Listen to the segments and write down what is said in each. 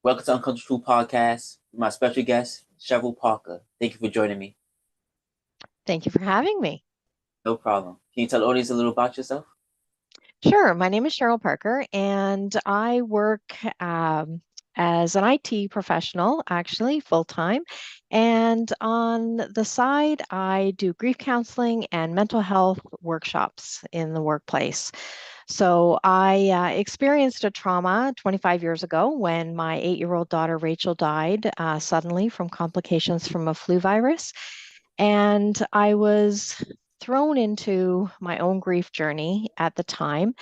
Welcome to Uncomfortable Podcast. My special guest, Cheryl Parker. Thank you for joining me. Thank you for having me. No problem. Can you tell the audience a little about yourself? Sure. My name is Cheryl Parker, and I work um, as an IT professional, actually, full time. And on the side, I do grief counseling and mental health workshops in the workplace. So I experienced a trauma 25 years ago when my 8-year-old daughter Rachel died suddenly from complications from a flu virus. And I was thrown into my own grief journey at the time.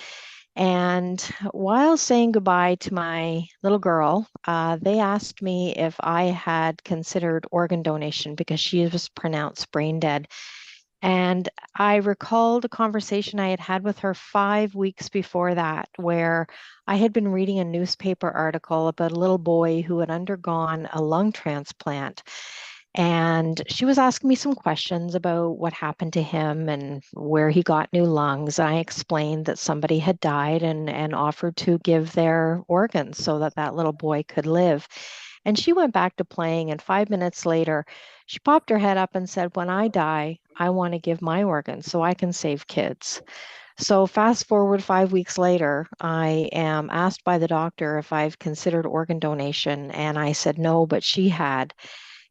And while saying goodbye to my little girl, they asked me if I had considered organ donation because she was pronounced brain dead. And I recalled a conversation I had had with her 5 weeks before that, where I had been reading a newspaper article about a little boy who had undergone a lung transplant. And she was asking me some questions about what happened to him and where he got new lungs. I explained that somebody had died and offered to give their organs so that that little boy could live. And she went back to playing. And 5 minutes later, she popped her head up and said, "When I die, I want to give my organs so I can save kids." So, fast forward 5 weeks later, I am asked by the doctor if I've considered organ donation. And I said no, but she had.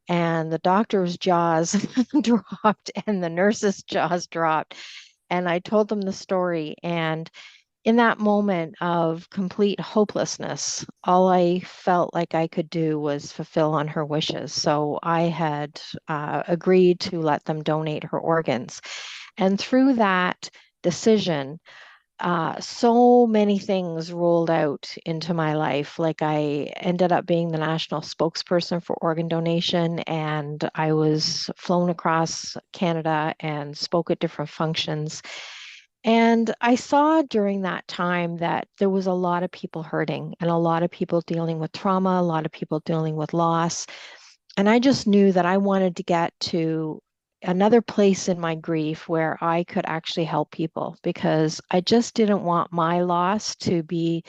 And the doctor's jaws dropped and the nurse's jaws dropped. And I told them the story. And in that moment of complete hopelessness, all I felt like I could do was fulfill on her wishes. So I had agreed to let them donate her organs. And through that decision, so many things rolled out into my life. Like I ended up being the national spokesperson for organ donation, and I was flown across Canada and spoke at different functions. And I saw during that time that there was a lot of people hurting and a lot of people dealing with trauma, a lot of people dealing with loss. And I just knew that I wanted to get to another place in my grief where I could actually help people because I just didn't want my loss to be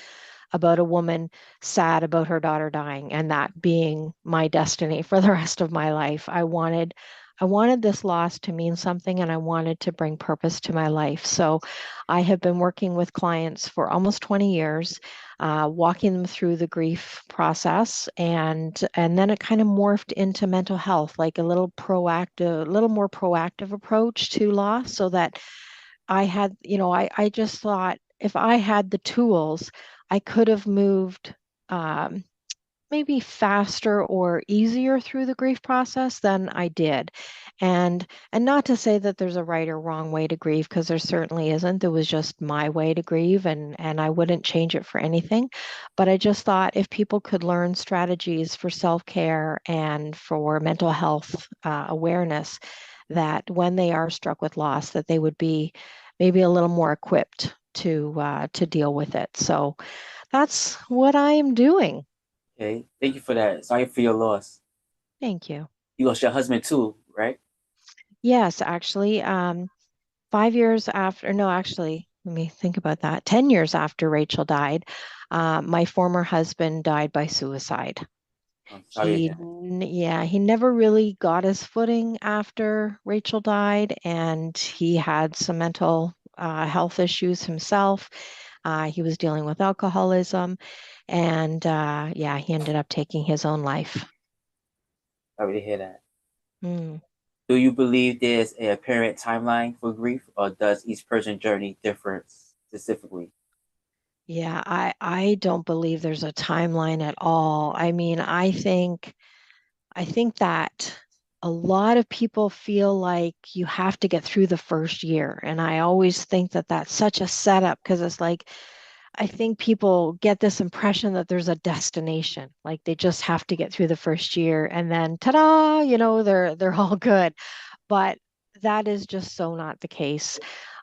about a woman sad about her daughter dying and that being my destiny for the rest of my life. I wanted this loss to mean something and I wanted to bring purpose to my life. So I have been working with clients for almost 20 years, walking them through the grief process, and then it kind of morphed into mental health, like a little more proactive approach to loss so that I just thought if I had the tools, I could have moved um, maybe faster or easier through the grief process than I did. And not to say that there's a right or wrong way to grieve, because there certainly isn't. There was just my way to grieve, and I wouldn't change it for anything. But I just thought if people could learn strategies for self-care and for mental health awareness, that when they are struck with loss, that they would be maybe a little more equipped to deal with it. So that's what I am doing. Okay. Thank you for that. Sorry for your loss. Thank you. You lost your husband too, right? Yes, actually, 5 years after, no, actually, let me think about that. 10 years after Rachel died, my former husband died by suicide. I'm sorry to hear that. Yeah, he never really got his footing after Rachel died, and he had some mental health issues himself. He was dealing with alcoholism, and yeah, he ended up taking his own life. Sorry to hear that. Mm. Do you believe there's a apparent timeline for grief, or does each person's journey differ specifically? Yeah, I don't believe there's a timeline at all. I mean, I think that a lot of people feel like you have to get through the first year, and I always think that that's such a setup because it's like I think people get this impression that there's a destination, like they just have to get through the first year and then ta-da, they're all good. But that is just so not the case.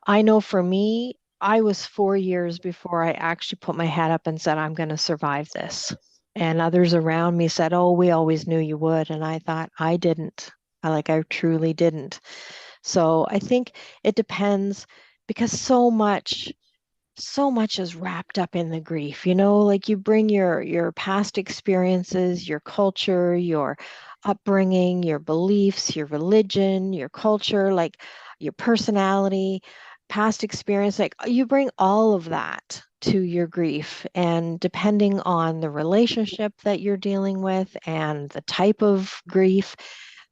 I know for me, I was 4 years before I actually put my head up and said, I'm going to survive this. And others around me said, "Oh, we always knew you would." And I thought, I didn't. I truly didn't. So I think it depends because so much. so much is wrapped up in the grief, you know, like you bring your past experiences, your culture, your upbringing, your beliefs, your religion, your culture, like your personality, past experience, like you bring all of that to your grief. And depending on the relationship that you're dealing with and the type of grief,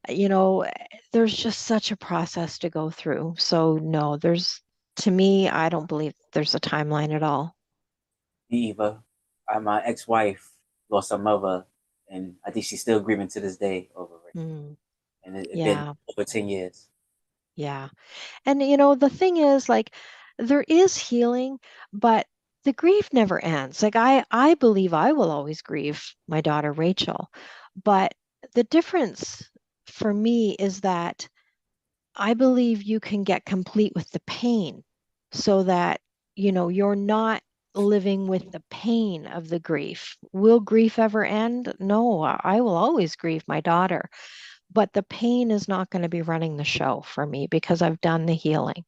you know, there's just such a process to go through. So no, to me, I don't believe there's a timeline at all. Me either. My ex-wife lost her mother, and I think she's still grieving to this day over it. Mm, And it's been yeah, over 10 years. yeah. And you know, the thing is like there is healing, but the grief never ends. Like I believe I will always grieve my daughter Rachel, but the difference for me is that I believe you can get complete with the pain so that, you know, you're not living with the pain of the grief. Will grief ever end? No, I will always grieve my daughter, but the pain is not going to be running the show for me because I've done the healing.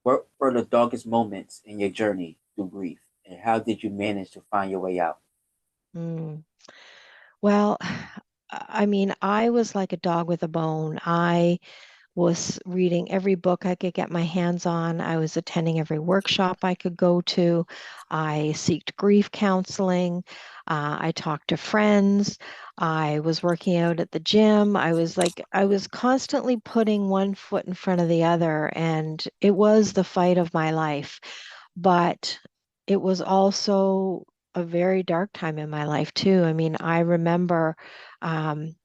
What were the darkest moments in your journey through grief, and how did you manage to find your way out? Mm. Well, I mean, I was like a dog with a bone. I was reading every book I could get my hands on. I was attending every workshop I could go to. I sought grief counseling. I talked to friends. I was working out at the gym. I was constantly putting one foot in front of the other, and it was the fight of my life. But it was also a very dark time in my life, too. I mean, I remember. Um,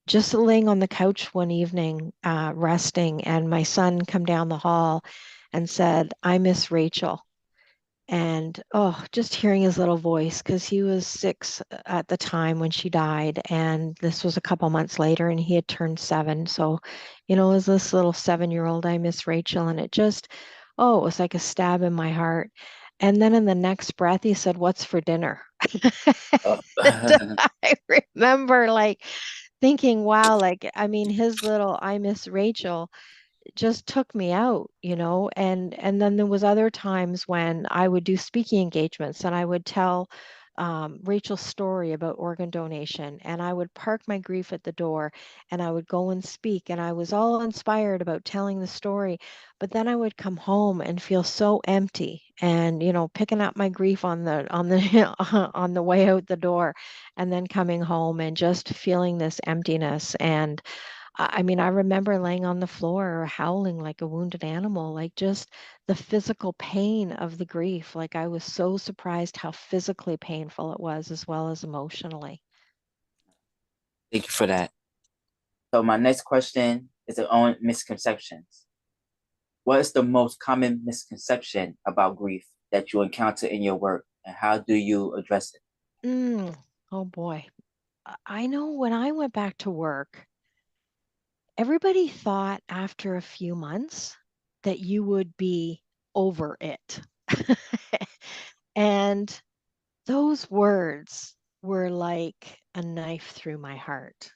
just laying on the couch one evening, resting, and my son come down the hall and said, "I miss Rachel." And oh, just hearing his little voice, because he was 6 at the time when she died, and this was a couple months later, and he had turned 7. So, you know, as this little 7-year-old, I miss Rachel, and it just, oh, it was like a stab in my heart. And then in the next breath, he said, "What's for dinner?" Oh. And I remember like thinking, wow, like, I mean, his little I miss Rachel just took me out, you know, and then there was other times when I would do speaking engagements and I would tell Rachel's story about organ donation, and I would park my grief at the door and I would go and speak, and I was all inspired about telling the story, but then I would come home and feel so empty, and you know, picking up my grief on the on the way out the door, and then coming home and just feeling this emptiness. And I mean, I remember laying on the floor or howling like a wounded animal, like just the physical pain of the grief. Like I was so surprised how physically painful it was as well as emotionally. Thank you for that. So my next question is on misconceptions. What is the most common misconception about grief that you encounter in your work, and how do you address it? Mm, oh boy. I know when I went back to work, everybody thought after a few months that you would be over it. And those words were like a knife through my heart.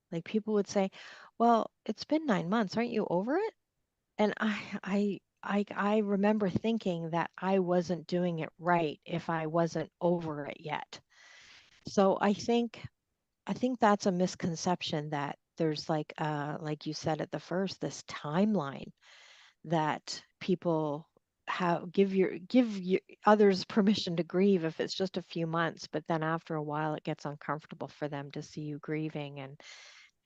Like people would say, "Well, it's been 9 months. Aren't you over it?" And I remember thinking that I wasn't doing it right if I wasn't over it yet. So I think that's a misconception that there's like you said at the first, this timeline that people give your others permission to grieve if it's just a few months, but then after a while it gets uncomfortable for them to see you grieving,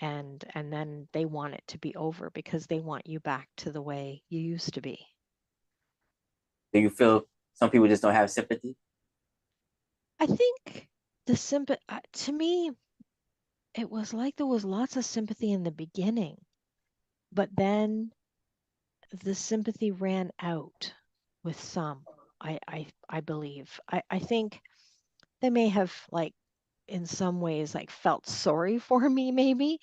and then they want it to be over because they want you back to the way you used to be. Do you feel some people just don't have sympathy? I think the to me it was like there was lots of sympathy in the beginning, but then the sympathy ran out with some. I believe. I think they may have like in some ways like felt sorry for me maybe,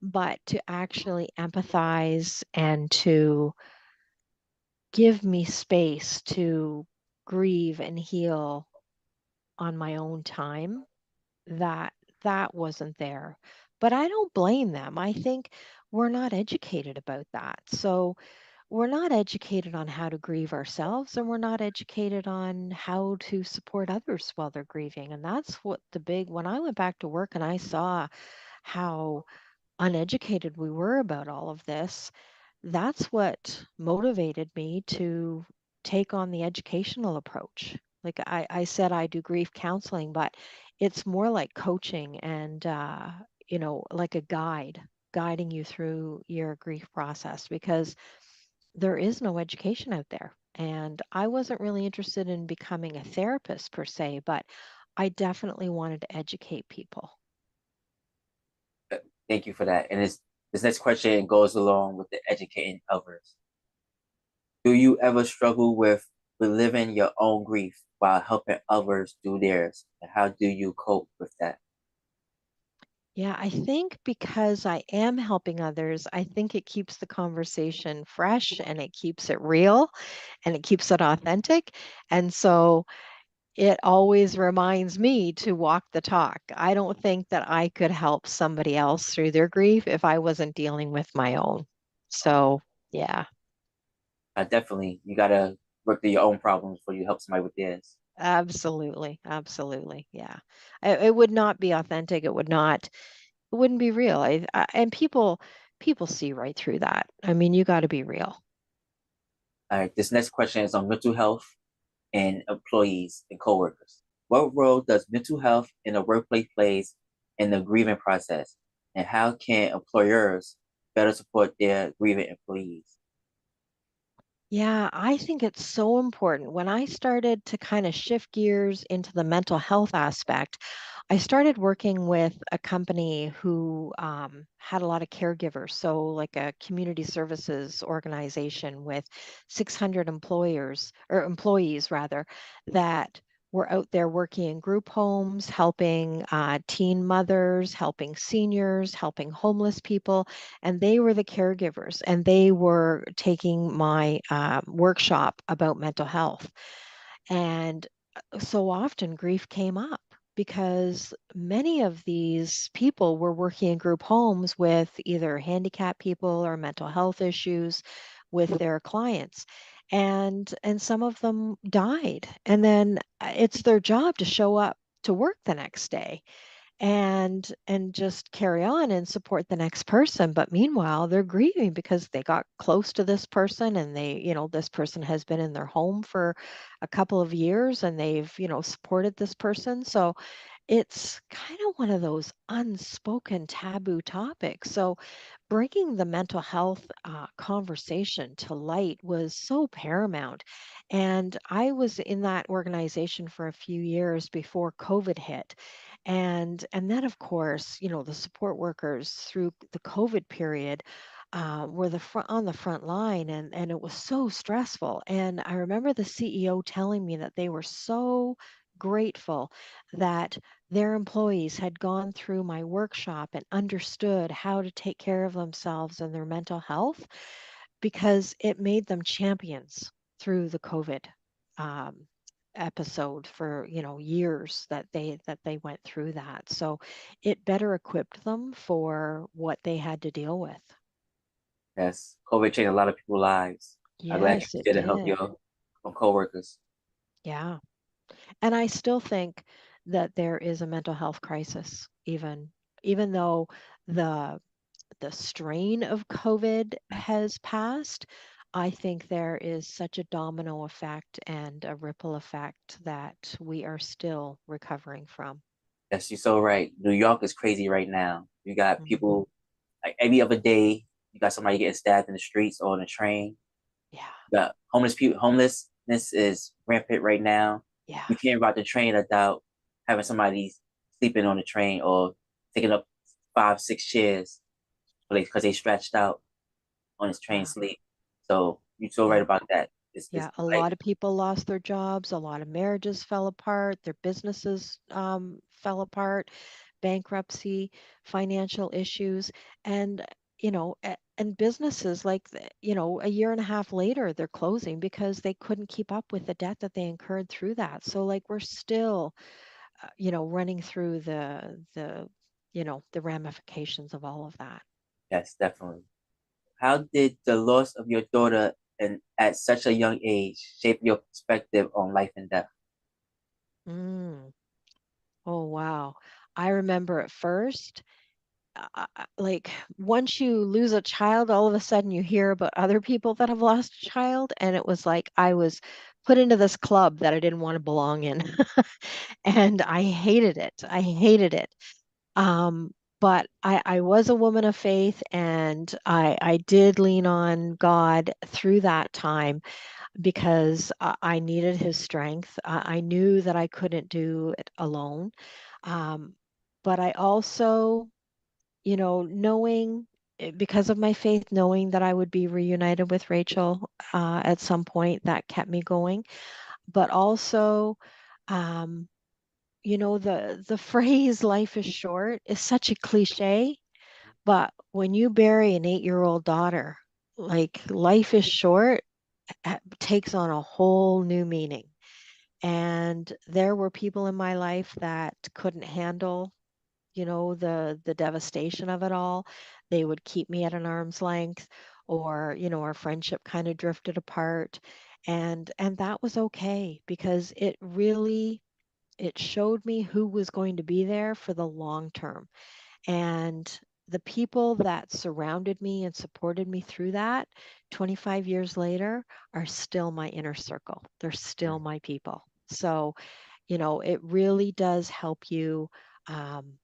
but to actually empathize and to give me space to grieve and heal on my own time, that that wasn't there. But I don't blame them. I think we're not educated about that. So we're not educated on how to grieve ourselves, and we're not educated on how to support others while they're grieving. And that's what the big, when I went back to work and I saw how uneducated we were about all of this, that's what motivated me to take on the educational approach. Like I said, I do grief counseling, but it's more like coaching and, like a guide, guiding you through your grief process because there is no education out there. And I wasn't really interested in becoming a therapist per se, but I definitely wanted to educate people. Thank you for that. And this next question goes along with the educating others. Do you ever struggle with reliving your own grief while helping others do theirs? And how do you cope with that? Yeah, I think because I am helping others, I think it keeps the conversation fresh and it keeps it real and it keeps it authentic. And so it always reminds me to walk the talk. I don't think that I could help somebody else through their grief if I wasn't dealing with my own. So, yeah, Definitely, you gotta work through your own problems before you help somebody with theirs. absolutely. Absolutely. Yeah. It would not be authentic. It wouldn't be real. And people see right through that. I mean, you got to be real. All right, this next question is on mental health and employees and coworkers. What role does mental health in the workplace plays in the grieving process, and how can employers better support their grieving employees? Yeah, I think it's so important. When I started to kind of shift gears into the mental health aspect, I started working with a company who had a lot of caregivers. So, like a community services organization with 600 employers or employees, rather, that were out there working in group homes, helping teen mothers, helping seniors, helping homeless people, and they were the caregivers, and they were taking my workshop about mental health. And so often grief came up because many of these people were working in group homes with either handicapped people or mental health issues with their clients. And some of them died. And then it's their job to show up to work the next day and just carry on and support the next person, but meanwhile they're grieving because they got close to this person, and this person has been in their home for a couple of years, and they've supported this person. So it's kind of one of those unspoken taboo topics. So bringing the mental health conversation to light was so paramount. And I was in that organization for a few years before COVID hit. And then, of course, the support workers through the COVID period were on the front line, and it was so stressful. And I remember the CEO telling me that they were so grateful that their employees had gone through my workshop and understood how to take care of themselves and their mental health because it made them champions through the COVID um, episode for years that they went through that. So it better equipped them for what they had to deal with. Yes, COVID changed a lot of people's lives. I'm glad Yes, you it did to help did. your coworkers. Yeah. And I still think that there is a mental health crisis, even though the the strain of COVID has passed. I think there is such a domino effect and a ripple effect that we are still recovering from. Yes, you're so right. New York is crazy right now. You got Mhm. people like every other day. You got somebody getting stabbed in the streets or on the train. Yeah, The homeless people, homelessness is rampant right now. yeah, You can't ride the train without having somebody sleeping on the train or taking up five, six chairs because they stretched out on his train yeah, sleep. So you're so right yeah. about that. It's Yeah, a like lot of people lost their jobs, a lot of marriages fell apart, their businesses fell apart, bankruptcy, financial issues, and and businesses like a year and a half later they're closing because they couldn't keep up with the debt that they incurred through that. So like we're still running through the ramifications of all of that. yes, definitely. How did the loss of your daughter and at such a young age shape your perspective on life and death? Mm. Oh, wow. I remember at first, like once you lose a child, all of a sudden you hear about other people that have lost a child. And it was like I was put into this club that I didn't want to belong in. And I hated it. I hated it. Um, but I was a woman of faith and I did lean on God through that time because I needed his strength. I knew that I couldn't do it alone. Um, but I also, knowing because of my faith, knowing that I would be reunited with Rachel at some point, that kept me going. But also, um, the phrase "life is short" is such a cliche, but when you bury an 8-year-old daughter, like life is short takes on a whole new meaning. And there were people in my life that couldn't handle, the devastation of it all. They would keep me at an arm's length, or, our friendship kind of drifted apart. And that was okay because it showed me who was going to be there for the long term. And the people that surrounded me and supported me through that 25 years later are still my inner circle. They're still my people. So, it really does help you um,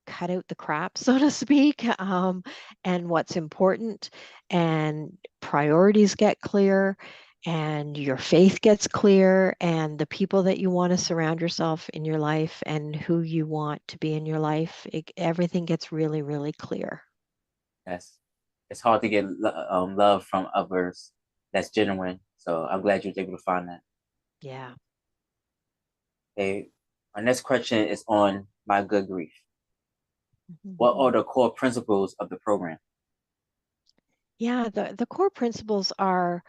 cut out the crap, so to speak, and what's important, and priorities get clear, and your faith gets clear, and the people that you want to surround yourself in your life and who you want to be in your life, everything gets really, really clear. Yes, it's hard to get love from others that's genuine. So I'm glad you was able to find that. Yeah. Okay, our next question is on my good grief. Mhm. What are the core principles of the program? Yeah, the core principles are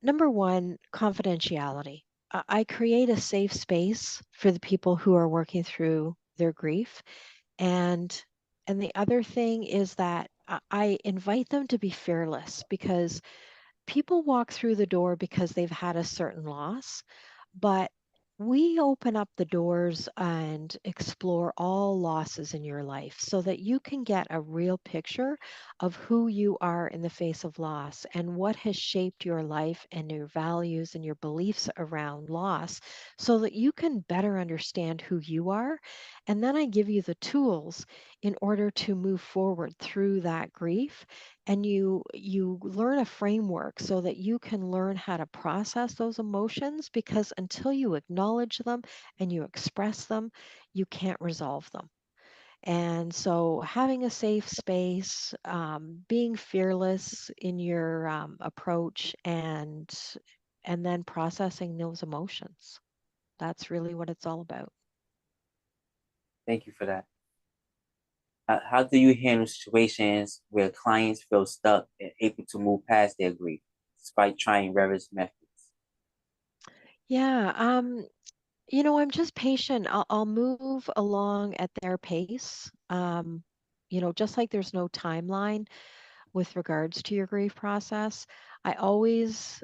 number one, confidentiality. I create a safe space for the people who are working through their grief. And the other thing is that I invite them to be fearless because people walk through the door because they've had a certain loss, but we open up the doors and explore all losses in your life so that you can get a real picture of who you are in the face of loss and what has shaped your life and your values and your beliefs around loss so that you can better understand who you are. And then I give you the tools in order to move forward through that grief, and you learn a framework so that you can learn how to process those emotions, because until you acknowledge them and you express them, you can't resolve them. And so having a safe space, being fearless in your approach, and then processing those emotions, that's really what it's all about. Thank you for that. How do you handle situations where clients feel stuck and able to move past their grief despite trying various methods? Yeah, I'm just patient. I'll move along at their pace. Just like there's no timeline with regards to your grief process, I always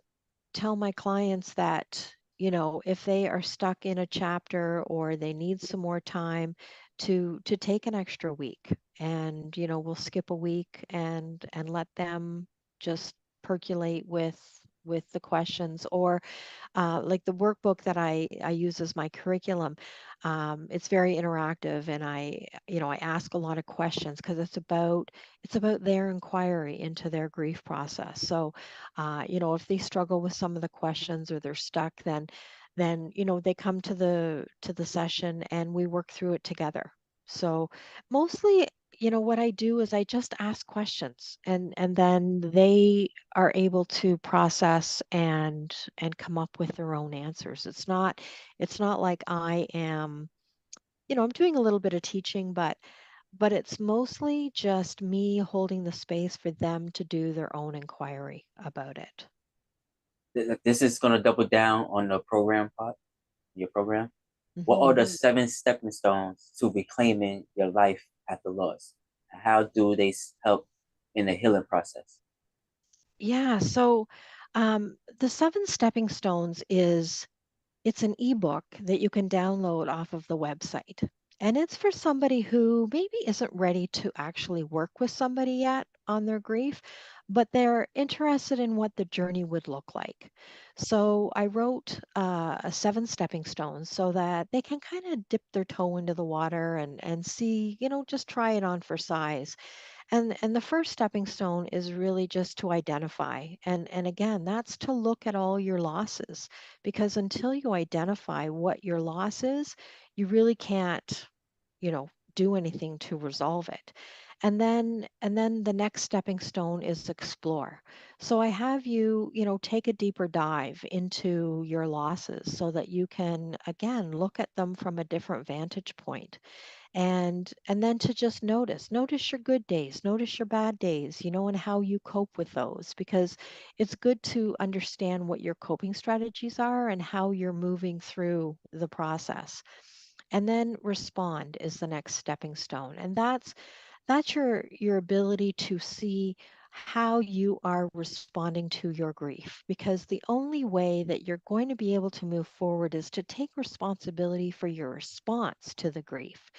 tell my clients that, if they are stuck in a chapter or they need some more time, to take an extra week, and we'll skip a week and let them just percolate with the questions, or like the workbook that I use as my curriculum. It's very interactive, and I ask a lot of questions because it's about their inquiry into their grief process. So, if they struggle with some of the questions or they're stuck, then they come to the session and we work through it together. So mostly, what I do is I just ask questions, and then they are able to process and come up with their own answers. It's not like I am, I'm doing a little bit of teaching, but it's mostly just me holding the space for them to do their own inquiry about it. This is going to double down on the program part, your program. What are Mhm. the seven stepping stones to reclaiming your life after loss? How do they help in the healing process? Yeah, so the Seven Stepping Stones is it's an ebook that you can download off of the website. And it's for somebody who maybe isn't ready to actually work with somebody yet on their grief, but they're interested in what the journey would look like. So I wrote a seven stepping stones so that they can kind of dip their toe into the water and see, just try it on for size. And the first stepping stone is really just to identify. And again, that's to look at all your losses because until you identify what your loss is, you really can't, you know, do anything to resolve it. And then the next stepping stone is explore. So I have you, take a deeper dive into your losses so that you can again look at them from a different vantage point and then to just notice your good days, notice your bad days, and how you cope with those because it's good to understand what your coping strategies are and how you're moving through the process. And then respond is the next stepping stone, and that's your ability to see how you are responding to your grief because the only way that you're going to be able to move forward is to take responsibility for your response to the grief.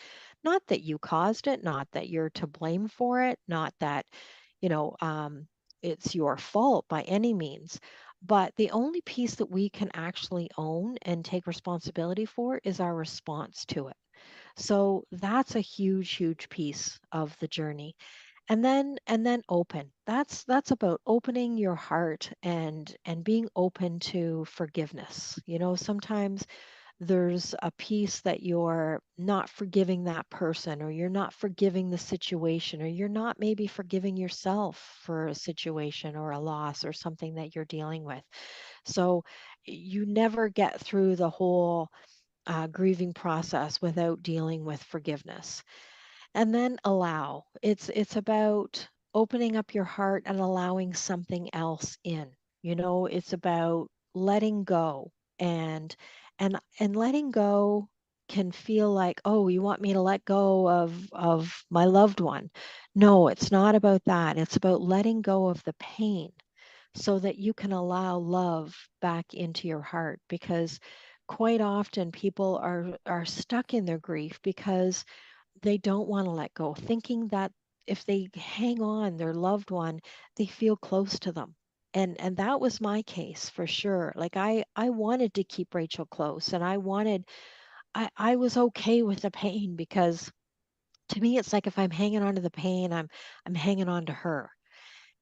Not that you caused it, not that you're to blame for it, not that, you know, um, it's your fault by any means. But the only piece that we can actually own and take responsibility for is our response to it. So that's a huge, huge piece of the journey. And then open. That's about opening your heart and being open to forgiveness. Sometimes there's a piece that you're not forgiving that person, or you're not forgiving the situation, or you're not maybe forgiving yourself for a situation or a loss or something that you're dealing with. So you never get through the whole grieving process without dealing with forgiveness. And then allow. It's about opening up your heart and allowing something else in. It's about letting go and letting go can feel like, oh, you want me to let go of my loved one. No, it's not about that. It's about letting go of the pain so that you can allow love back into your heart because quite often people are stuck in their grief because they don't want to let go, thinking that if they hang on their loved one, they feel close to them. And that was my case for sure. Like I wanted to keep Rachel close and I was okay with the pain because to me it's like if I'm hanging on to the pain, I'm hanging on to her.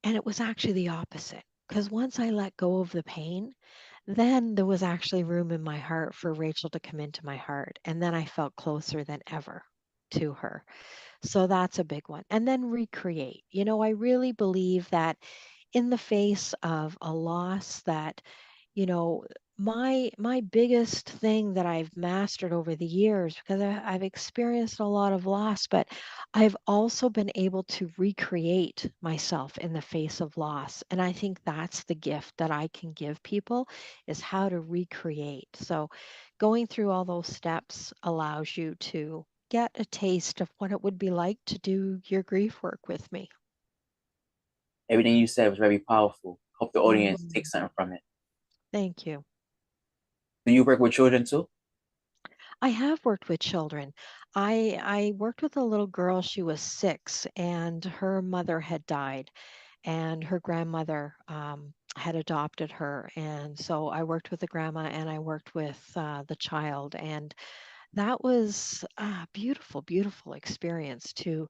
And it was actually the opposite. Because once I let go of the pain, then there was actually room in my heart for Rachel to come into my heart. And then I felt closer than ever to her. So that's a big one. And then recreate. I really believe that in the face of a loss that, you know, my biggest thing that I've mastered over the years, because I've experienced a lot of loss, but I've also been able to recreate myself in the face of loss. And I think that's the gift that I can give people is how to recreate. So going through all those steps allows you to get a taste of what it would be like to do your grief work with me. Everything you said was very powerful. Hope the audience Mm, takes something from it. thank you. Do you work with children too? I have worked with children. I worked with a little girl. She was 6, and her mother had died, and her grandmother had adopted her. And so I worked with the grandma, and I worked with the child, and that was a beautiful, beautiful experience to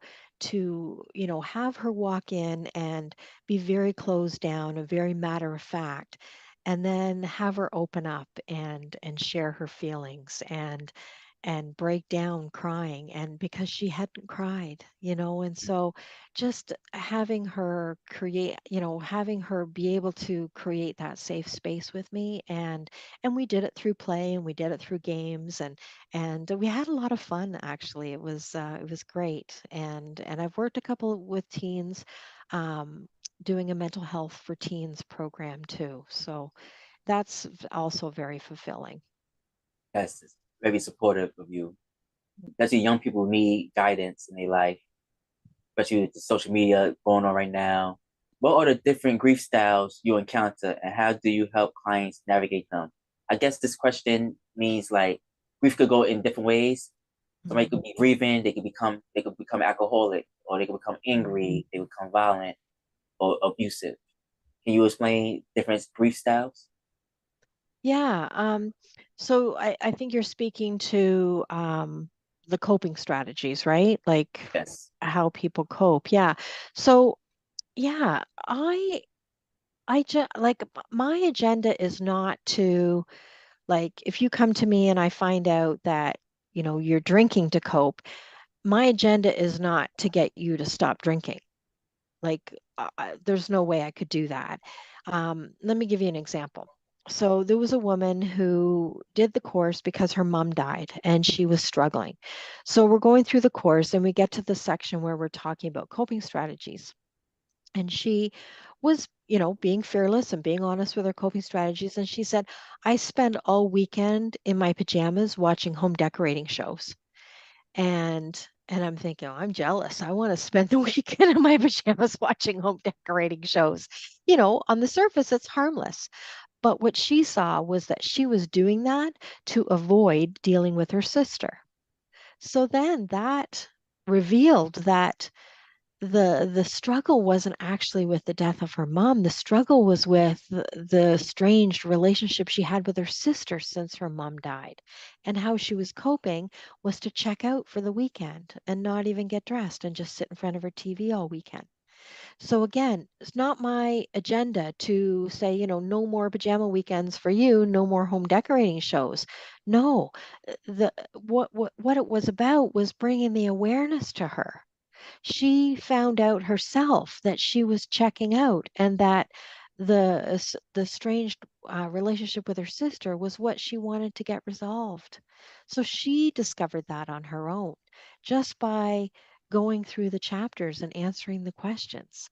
have her walk in and be very closed down and very matter of fact, and then have her open up and share her feelings and break down crying, and because she hadn't cried, and so just having her be able to create that safe space with me, and we did it through play and we did it through games, and we had a lot of fun. Actually, it was great. And I've worked a couple with teens, um, doing a mental health for teens program too, so that's also very fulfilling. Yes, it's very supportive of you. Especially young people need guidance in their life, especially with the social media going on right now. What are the different grief styles you encounter, and how do you help clients navigate them? I guess this question means like grief could go in different ways. Somebody Mhm. could be grieving, they could become alcoholic, or they could become Mhm. angry, they become violent or abusive. Can you explain different grief styles? Yeah. So I think you're speaking to the coping strategies, right? Like Yes. how people cope. Yeah. So yeah, I just like my agenda is not to like if you come to me and I find out that, you're drinking to cope, my agenda is not to get you to stop drinking. Like, there's no way I could do that. Let me give you an example. So, there was a woman who did the course because her mom died and she was struggling. So, we're going through the course and we get to the section where we're talking about coping strategies. And she was, being fearless and being honest with her coping strategies. And she said, I spend all weekend in my pajamas watching home decorating shows. And I'm thinking, oh, I'm jealous. I want to spend the weekend in my pajamas watching home decorating shows. On the surface, it's harmless. But what she saw was that she was doing that to avoid dealing with her sister. So then that revealed that the struggle wasn't actually with the death of her mom. The struggle was with the estranged relationship she had with her sister since her mom died. And how she was coping was to check out for the weekend and not even get dressed and just sit in front of her TV all weekend. So again, it's not my agenda to say, no more pajama weekends for you, no more home decorating shows. No, the what it was about was bringing the awareness to her. She found out herself that she was checking out and that the strange relationship with her sister was what she wanted to get resolved. So she discovered that on her own just by going through the chapters and answering the questions.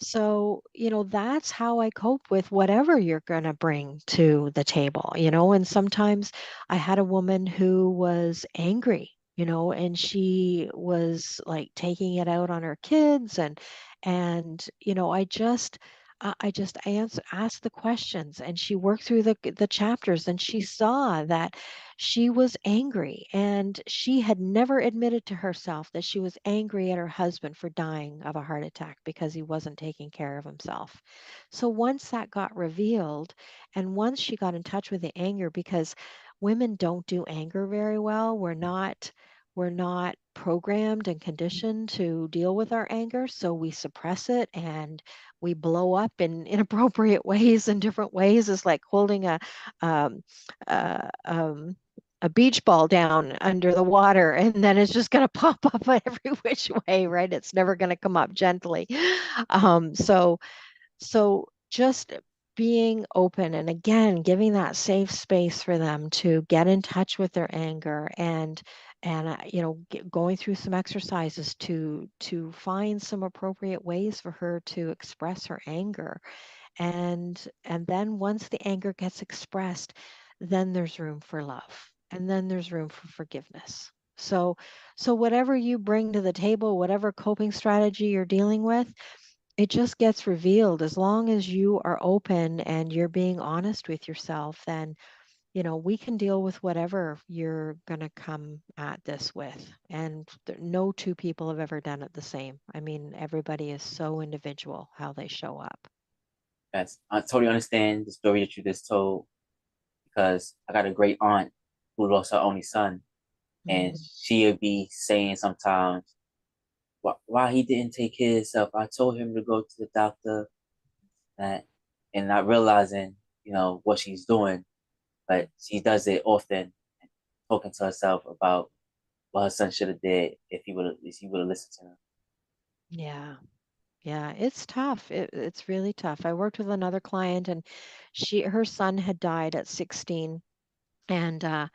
So, that's how I cope with whatever you're going to bring to the table, and sometimes I had a woman who was angry, and she was like taking it out on her kids and I just asked the questions and she worked through the chapters and she saw that she was angry and she had never admitted to herself that she was angry at her husband for dying of a heart attack because he wasn't taking care of himself. So once that got revealed and once she got in touch with the anger, because women don't do anger very well, we're not programmed and conditioned to deal with our anger, so we suppress it and we blow up in inappropriate ways in different ways. It's like holding um, uh, um, a beach ball down under the water and then it's just going to pop up every which way, right? It's never going to come up gently. So just being open and again giving that safe space for them to get in touch with their anger and going through some exercises to find some appropriate ways for her to express her anger and then once the anger gets expressed, then there's room for love. And then there's room for forgiveness. So whatever you bring to the table, whatever coping strategy you're dealing with, it just gets revealed as long as you are open and you're being honest with yourself, then we can deal with whatever you're going to come at this with. And no two people have ever done it the same. I mean, everybody is so individual how they show up. Yes. I totally understand the story that you just told because I got a great aunt who lost her only son, and Mhm. she'll be saying sometimes, why he didn't take care of himself. I told him to go to the doctor, that, and not realizing, what she's doing, but she does it often, talking to herself about what her son should have did if he would have listened to him. Yeah. Yeah, it's tough. It's really tough. I worked with another client and her son had died at 16 and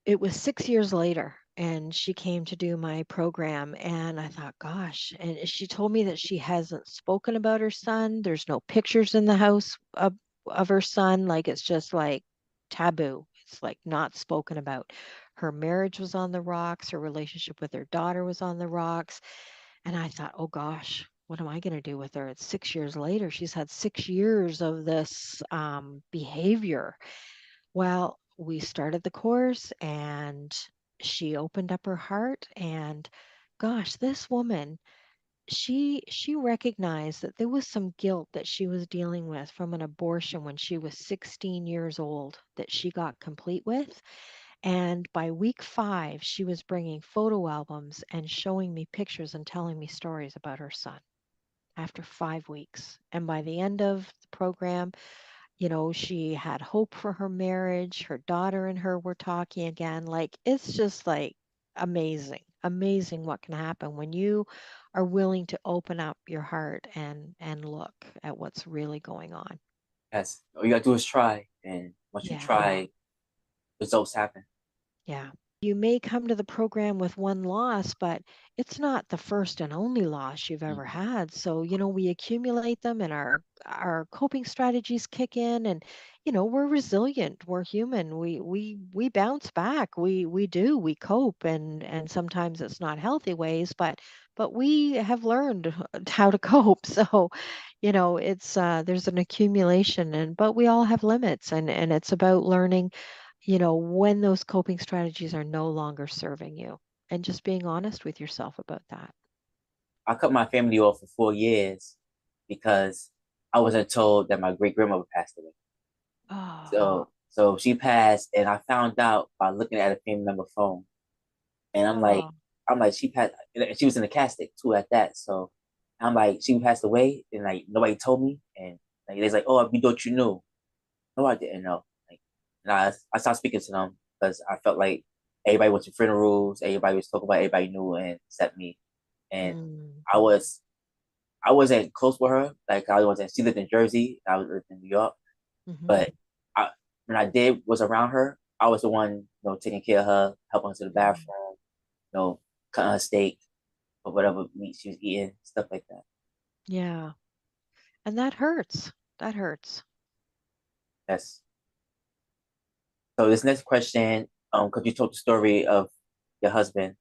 it was 6 years later and she came to do my program and I thought, gosh, and she told me that she hasn't spoken about her son. There's no pictures in the house of her son. Like it's just like taboo. It's like not spoken about. Her marriage was on the rocks. Her relationship with her daughter was on the rocks. And I thought, oh gosh. what am I going to do with her? It's 6 years later. She's had 6 years of this behavior. Well, we started the course and she opened up her heart. And gosh, this woman, she recognized that there was some guilt that she was dealing with from an abortion when she was 16 years old that she got complete with. And by week 5, she was bringing photo albums and showing me pictures and telling me stories about her son after 5 weeks. And by the end of the program, she had hope for her marriage. Her daughter and her were talking again. Like, it's just like amazing, amazing what can happen when you are willing to open up your heart and look at what's really going on. Yes, all you gotta do is try, and once you Yeah. try, results happen. Yeah. You may come to the program with one loss, but it's not the first and only loss you've ever Mhm. had. So, we accumulate them and our coping strategies kick in and we're resilient. We're human. We bounce back. We cope and sometimes it's not healthy ways, but we have learned how to cope. So, it's there's an accumulation but we all have limits and it's about learning when those coping strategies are no longer serving you and just being honest with yourself about that. I cut my family off for 4 years because I wasn't told that my great grandmother passed away. Oh, So she passed, and I found out by looking at a family member phone, and oh, I'm like, she passed, and she was in the casket too at that. So I'm like, she passed away, and like nobody told me, and like they're like, oh, we thought you knew. No, I didn't know. Like, and I stopped speaking to them because I felt like everybody went to funerals, everybody was talking about everybody knew and except me, and mm, I was I wasn't close with her. Like I wasn't. She lived in Jersey. I was lived in New York. mm-hmm, But I, when I did was around her, I was the one, taking care of her, helping her to the mm, bathroom, cutting her steak or whatever meat she was eating, stuff like that. yeah. And that hurts. That hurts. Yes. So this next question, because you told the story of your husband,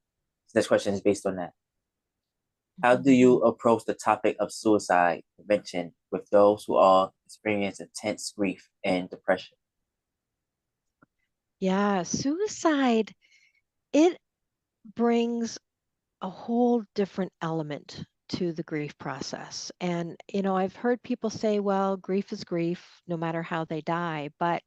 this next question is based on that. How Mhm. do you approach the topic of suicide prevention with those who are experiencing intense grief and depression? Yeah, suicide, it brings a whole different element to the grief process. And, I've heard people say, well, grief is grief, no matter how they die. But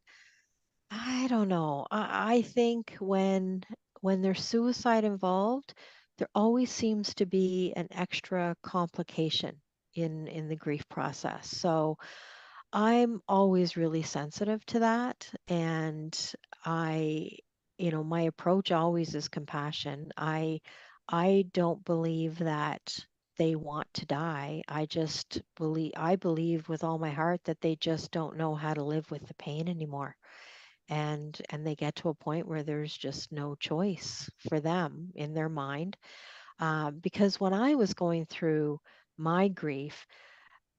I don't know. I think when there's suicide involved, there always seems to be an extra complication in the grief process. So I'm always really sensitive to that, and I, my approach always is compassion. I don't believe that they want to die. I believe with all my heart that they just don't know how to live with the pain anymore and they get to a point where there's just no choice for them in their mind. Because when I was going through my grief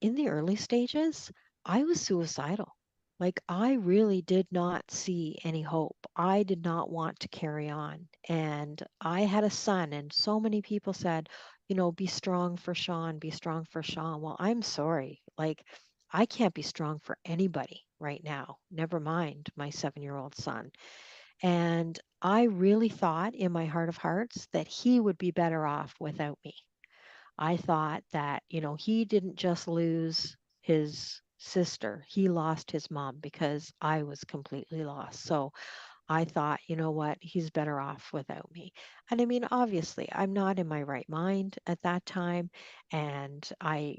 in the early stages, I was suicidal. Like, I really did not see any hope. I did not want to carry on. And I had a son, and so many people said, be strong for Sean, be strong for Sean. Well, I'm sorry. Like, I can't be strong for anybody right now, never mind my 7-year-old son. And I really thought in my heart of hearts that he would be better off without me. I thought that, he didn't just lose his sister, he lost his mom because I was completely lost. So I thought, you know what, he's better off without me. And I mean, obviously, I'm not in my right mind at that time. And I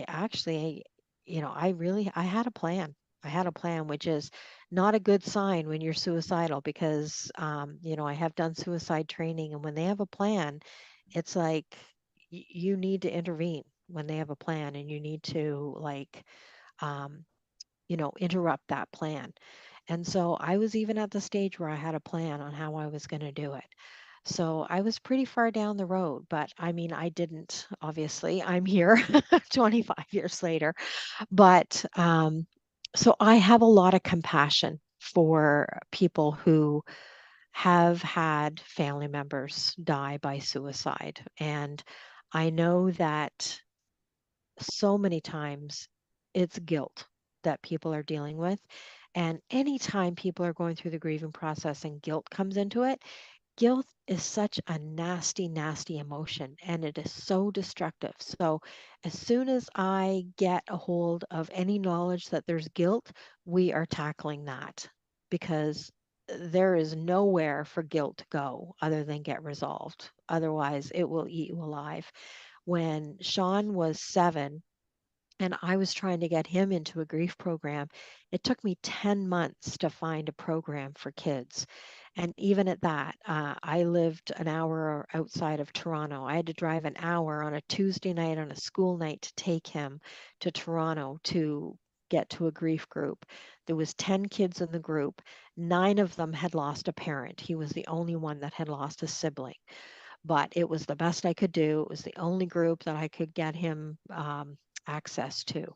actually, I had a plan. I had a plan, which is not a good sign when you're suicidal because, I have done suicide training. And when they have a plan, it's like you need to intervene when they have a plan and you need to, like, um, interrupt that plan. And so I was even at the stage where I had a plan on how I was going to do it. So I was pretty far down the road, but I mean, I didn't, obviously. I'm here 25 years later. But so I have a lot of compassion for people who have had family members die by suicide. And I know that so many times it's guilt that people are dealing with. And anytime people are going through the grieving process and guilt comes into it, guilt is such a nasty, nasty emotion and it is so destructive. So, as soon as I get a hold of any knowledge that there's guilt, we are tackling that because there is nowhere for guilt to go other than get resolved. Otherwise, it will eat you alive. When Sean was 7, and I was trying to get him into a grief program. It took me 10 months to find a program for kids. And even at that, I lived an hour outside of Toronto. I had to drive an hour on a Tuesday night on a school night to take him to Toronto to get to a grief group. There was 10 kids in the group. 9 of them had lost a parent. He was the only one that had lost a sibling, but it was the best I could do. It was the only group that I could get him access to.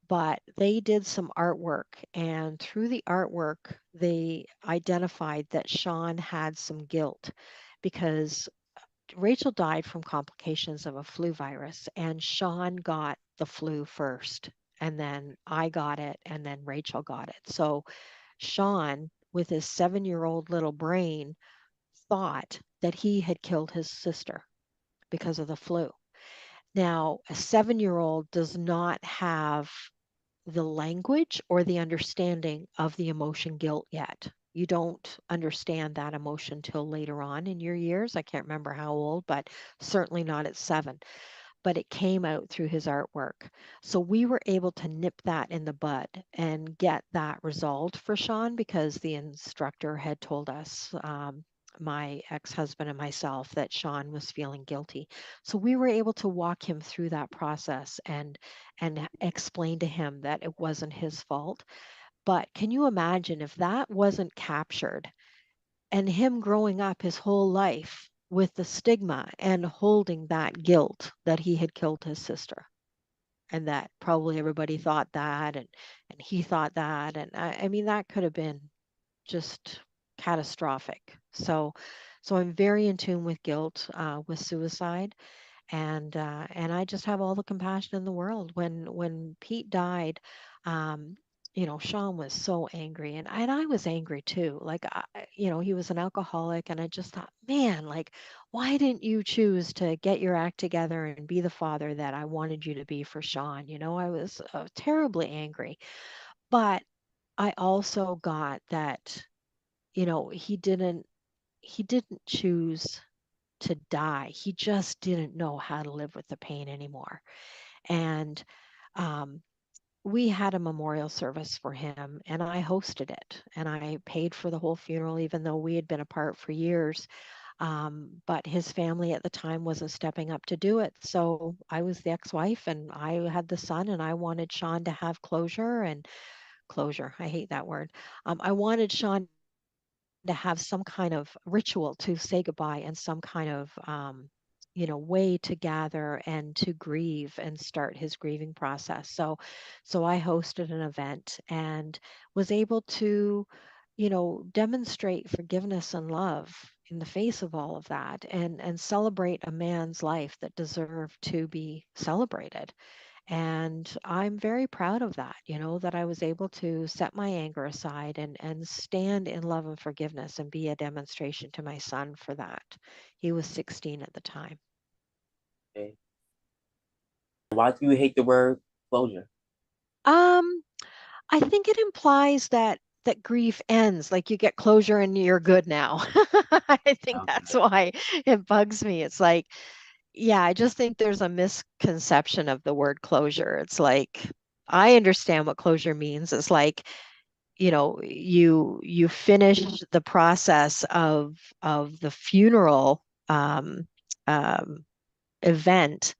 But they did some artwork, and through the artwork, they identified that Sean had some guilt because Rachel died from complications of a flu virus, and Sean got the flu first, and then I got it, and then Rachel got it. So Sean, with his 7-year-old little brain, thought that he had killed his sister because of the flu. Now, a 7-year-old does not have the language or the understanding of the emotion guilt yet. You don't understand that emotion till later on in your years. I can't remember how old, but certainly not at 7. But it came out through his artwork. So we were able to nip that in the bud and get that resolved for Sean because the instructor had told us, my ex-husband and myself, that Sean was feeling guilty. So we were able to walk him through that process and explain to him that it wasn't his fault. But can you imagine if that wasn't captured and him growing up his whole life with the stigma and holding that guilt that he had killed his sister, and that probably everybody thought that, and he thought that, and I mean that could have been just catastrophic. So I'm very in tune with guilt, with suicide, and I just have all the compassion in the world. When Pete died, um, Sean was so angry, and I was angry too. Like, he was an alcoholic, and I just thought, man, like, why didn't you choose to get your act together and be the father that I wanted you to be for Sean? I was terribly angry, but I also got that, he didn't choose to die. He just didn't know how to live with the pain anymore. And um, we had a memorial service for him, and I hosted it, and I paid for the whole funeral, even though we had been apart for years. But his family at the time wasn't stepping up to do it. So I was the ex wife, and I had the son, and I wanted Sean to have closure and closure. I hate that word. I wanted Sean to have some kind of ritual to say goodbye and some kind of way to gather and to grieve and start his grieving process. So I hosted an event and was able to demonstrate forgiveness and love in the face of all of that, and celebrate a man's life that deserved to be celebrated. And I'm very proud of that, that I was able to set my anger aside and stand in love and forgiveness and be a demonstration to my son for that. He was 16 at the time. Okay. Why do you hate the word closure? Um, I think it implies that grief ends, like you get closure and you're good now. I think that's Okay. why it bugs me. It's like, yeah, I just think there's a misconception of the word closure. It's like I understand what closure means. It's like you finish the process of the funeral um, event,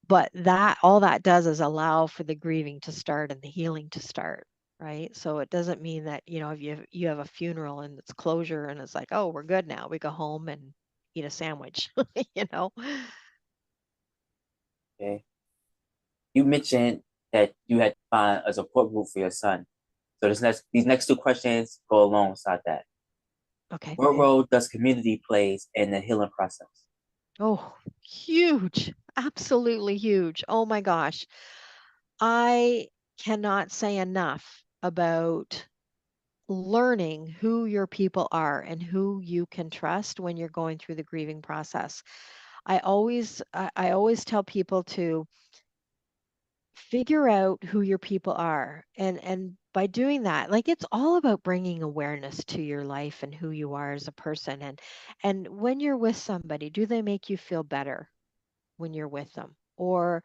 but that all that does is allow for the grieving to start and the healing to start, right? So it doesn't mean that if you have a funeral and it's closure and it's like, oh, we're good now, we go home and eat a sandwich. you know Okay. You mentioned that you had to find a support group for your son. So these next two questions go alongside that. okay. What role does community plays in the healing process? Oh, huge. Absolutely huge. Oh my gosh. I cannot say enough about learning who your people are and who you can trust when you're going through the grieving process. I always tell people to figure out who your people are, and by doing that, like, it's all about bringing awareness to your life and who you are as a person. And when you're with somebody, do they make you feel better when you're with them, or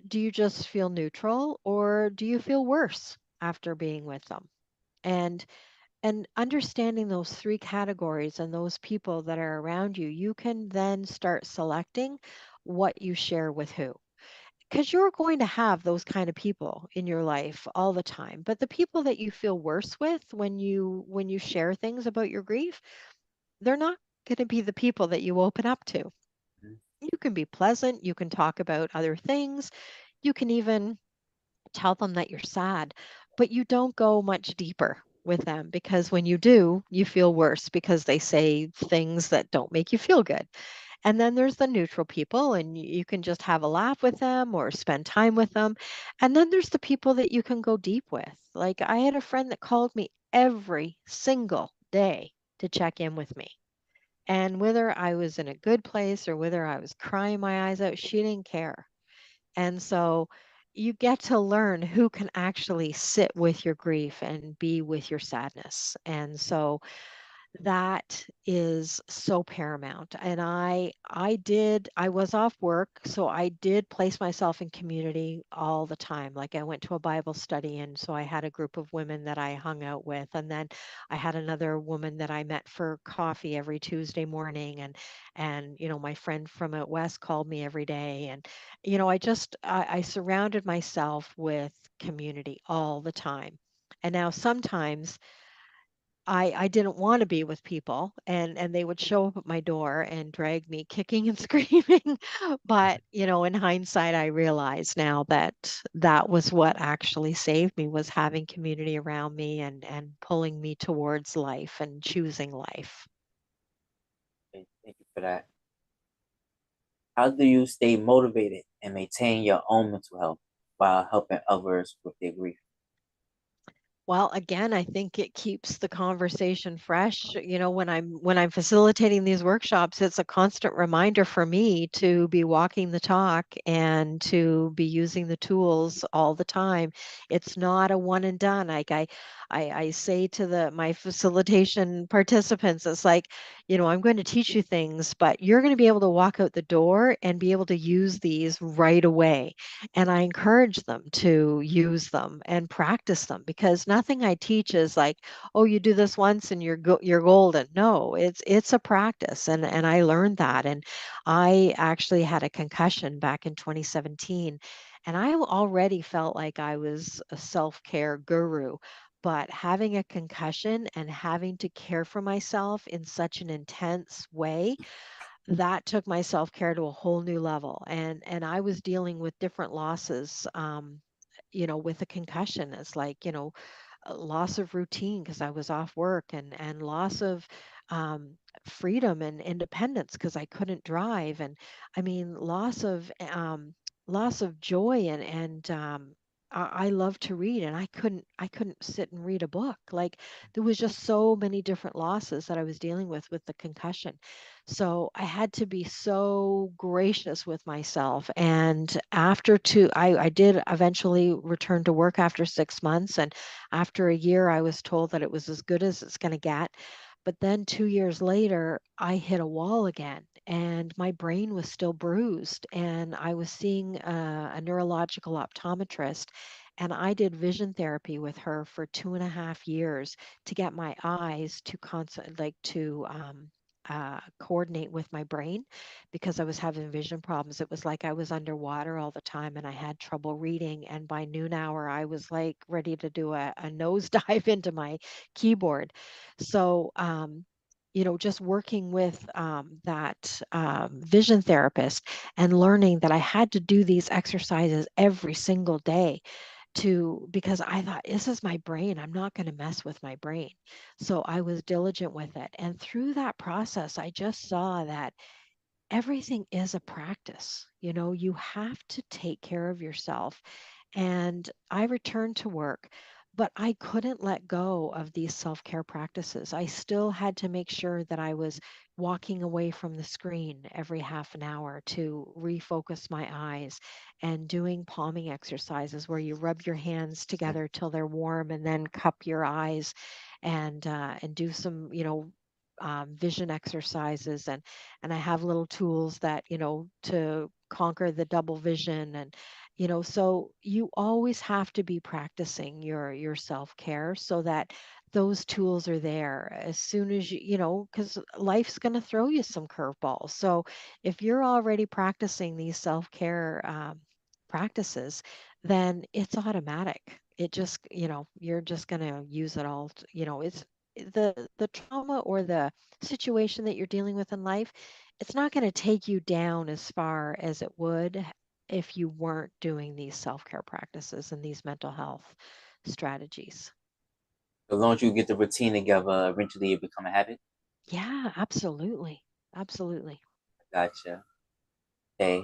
do you just feel neutral, or do you feel worse after being with them? And and understanding those three categories and those people that are around you, you can then start selecting what you share with who, because you're going to have those kind of people in your life all the time. But the people that you feel worse with when you share things about your grief, they're not going to be the people that you open up to. Mhm. You can be pleasant, you can talk about other things, you can even tell them that you're sad, but you don't go much deeper with them, because when you do, you feel worse because they say things that don't make you feel good. And then there's the neutral people, and you can just have a laugh with them or spend time with them. And then there's the people that you can go deep with. Like, I had a friend that called me every single day to check in with me. And whether I was in a good place or whether I was crying my eyes out, she didn't care. And so you get to learn who can actually sit with your grief and be with your sadness. And so that is so paramount. And I was off work, so I did place myself in community all the time. Like, I went to a Bible study, and so I had a group of women that I hung out with, and then I had another woman that I met for coffee every Tuesday morning. And my friend from out west called me every day. And I surrounded myself with community all the time. And now sometimes I didn't want to be with people, and they would show up at my door and drag me kicking and screaming. But, in hindsight, I realize now that that was what actually saved me, was having community around me and pulling me towards life and choosing life. Okay, thank you for that. How do you stay motivated and maintain your own mental health while helping others with their grief? Well, again, I think it keeps the conversation fresh. When I'm facilitating these workshops, it's a constant reminder for me to be walking the talk and to be using the tools all the time. It's not a one and done. Like, I say to my facilitation participants, it's like, I'm going to teach you things, but you're going to be able to walk out the door and be able to use these right away. And I encourage them to use them and practice them, because nothing I teach is like, oh, you do this once and you're golden. No, it's a practice, and I learned that. And I actually had a concussion back in 2017, and I already felt like I was a self-care guru. But having a concussion and having to care for myself in such an intense way, that took my self-care to a whole new level. And I was dealing with different losses, with a concussion. It's like, a loss of routine because I was off work, and loss of um, freedom and independence because I couldn't drive. And I mean, loss of joy. And I love to read, and I couldn't sit and read a book. Like, there was just so many different losses that I was dealing with the concussion. So I had to be so gracious with myself. And I did eventually return to work after 6 months. And after a year, I was told that it was as good as it's going to get. But then 2 years later, I hit a wall again, and my brain was still bruised. And I was seeing a neurological optometrist, and I did vision therapy with her for 2.5 years to get my eyes to coordinate with my brain, because I was having vision problems. It was like I was underwater all the time, and I had trouble reading. And by noon hour, I was like ready to do a nosedive into my keyboard. So, just working with that vision therapist and learning that I had to do these exercises every single day, because I thought, this is my brain. I'm not going to mess with my brain. So I was diligent with it. And through that process, I just saw that everything is a practice. You know, you have to take care of yourself. And I returned to work, but I couldn't let go of these self care practices. I still had to make sure that I was walking away from the screen every half an hour to refocus my eyes and doing palming exercises where you rub your hands together till they're warm and then cup your eyes and do some, vision exercises and I have little tools that, to conquer the double vision and so you always have to be practicing your self-care so that those tools are there as soon as cuz life's going to throw you some curveballs. So if you're already practicing these self-care practices, then it's automatic. It just, you're just going to use it all, it's the trauma or the situation that you're dealing with in life, it's not going to take you down as far as it would if you weren't doing these self-care practices and these mental health strategies. As long as you get the routine together, eventually it become a habit. Yeah, absolutely. Absolutely. Gotcha. Okay.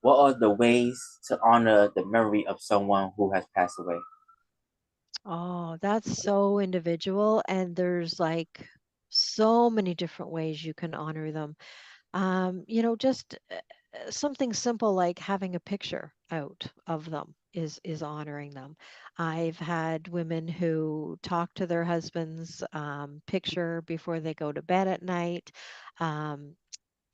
What are the ways to honor the memory of someone who has passed away? Oh, that's so individual and there's like so many different ways you can honor them. Just something simple like having a picture out of them is honoring them. I've had women who talk to their husband's picture before they go to bed at night. Um,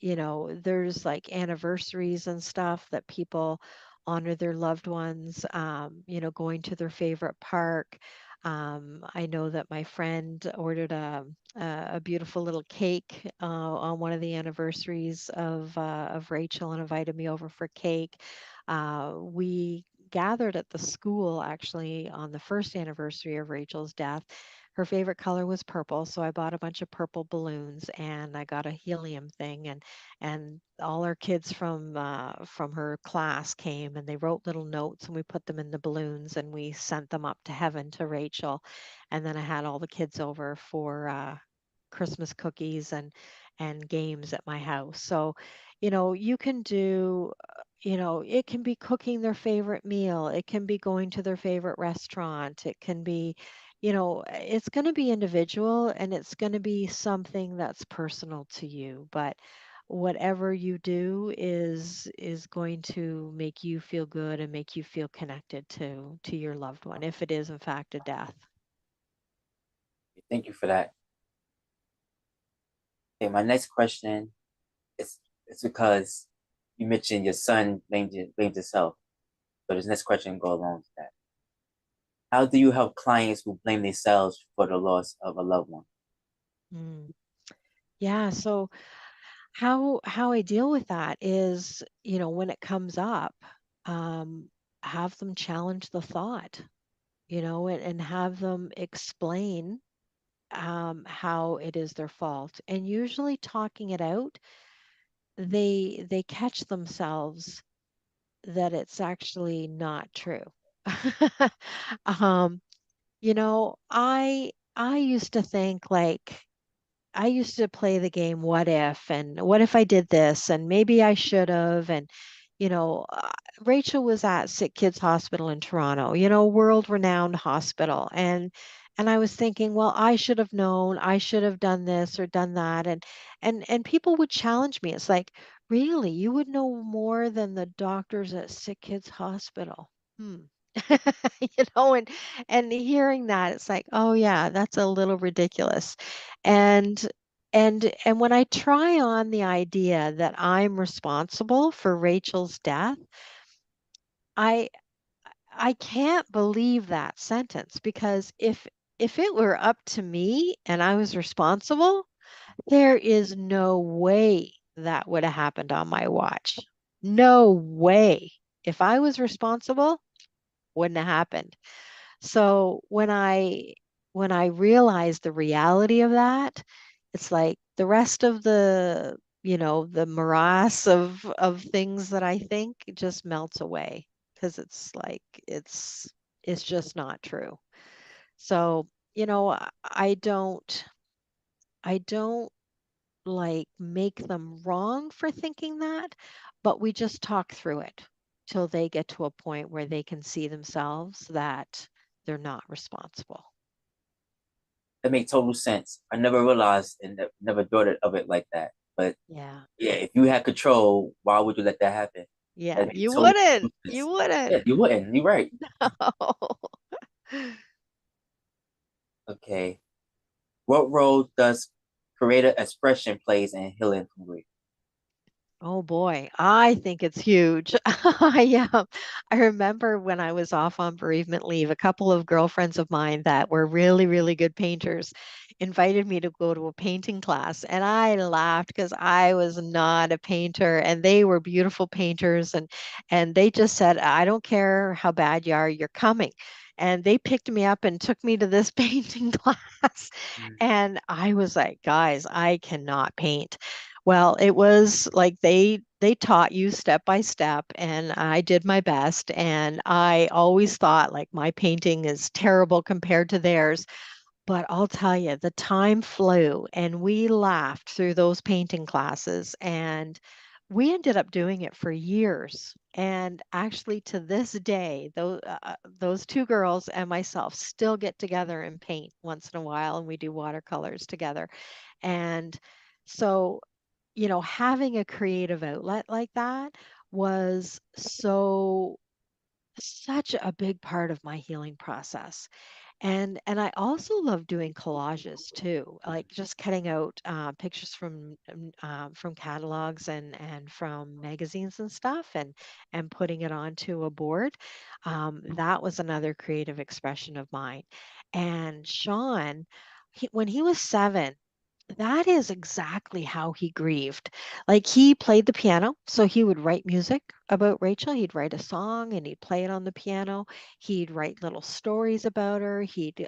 there's like anniversaries and stuff that people honor their loved ones, going to their favorite park. I know that my friend ordered a beautiful little cake on one of the anniversaries of Rachel and invited me over for cake. We gathered at the school actually on the first anniversary of Rachel's death. Her favorite color was purple, so I bought a bunch of purple balloons and I got a helium thing and all our kids from her class came and they wrote little notes and we put them in the balloons and we sent them up to heaven to Rachel. And then I had all the kids over for Christmas cookies and games at my house. So, you can do it can be cooking their favorite meal. It can be going to their favorite restaurant. It can be, it's going to be individual and it's going to be something that's personal to you. But whatever you do is going to make you feel good and make you feel connected to your loved one if it is in fact a death. Thank you for that. Okay, my next question is it's because you mentioned your son blamed himself. So this next question go along with that. How do you help clients who blame themselves for the loss of a loved one? Mm. Yeah, so how I deal with that is, when it comes up, um, have them challenge the thought, and have them explain how it is their fault. And usually talking it out, they catch themselves that it's actually not true. um, I used to think like I used to play the game what if and what if I did this and maybe I should have and you know uh, Rachel was at Sick Kids Hospital in Toronto, world renowned hospital and I was thinking, well, I should have known, I should have done this or done that and people would challenge me. It's like, really, you would know more than the doctors at Sick Kids Hospital. Hmm. And hearing that, it's like, oh yeah, that's a little ridiculous. And and when I try on the idea that I'm responsible for Rachel's death, I I can't believe that sentence because if it were up to me and I was responsible, there is no way that would have happened on my watch. No way. If I was responsible, wouldn't have happened. So when I realized the reality of that, it's like the rest of the morass of things that I think just melts away because it's like it's just not true. So, I don't like make them wrong for thinking that, but we just talk through it till they get to a point where they can see themselves that they're not responsible. That makes total sense. I never realized and never thought of it like that. But Yeah. yeah, if you had control, why would you let that happen? Yeah, That makes you total wouldn't. You sense. wouldn't. Yeah, you wouldn't. You're right. No. Okay. What role does creative expression plays in healing from grief? Oh boy, I think it's huge. I remember when I was off on bereavement leave, a couple of girlfriends of mine that were really, really good painters invited me to go to a painting class. And I laughed because I was not a painter and they were beautiful painters. And they just said, I don't care how bad you are, you're coming. And they picked me up and took me to this painting class. Mm. And I was like, guys, I cannot paint. Well, it was like they taught you step by step, and I did my best. And I always thought like my painting is terrible compared to theirs. But I'll tell you, the time flew, and we laughed through those painting classes, and we ended up doing it for years. And actually, to this day, those two girls and myself still get together and paint once in a while, and we do watercolors together. And so having a creative outlet like that was such a big part of my healing process. And I also love doing collages too, like just cutting out pictures from catalogs and from magazines and stuff, and putting it onto a board. That was another creative expression of mine. And Sean, when he was 7, that is exactly how he grieved. Like he played the piano, so he would write music about Rachel. He'd write a song and he'd play it on the piano. He'd write little stories about her. He'd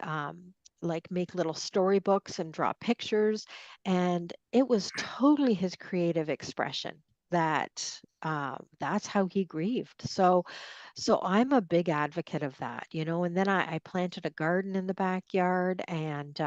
like make little storybooks and draw pictures. And it was totally his creative expression that's how he grieved. So I'm a big advocate of that. And then I planted a garden in the backyard and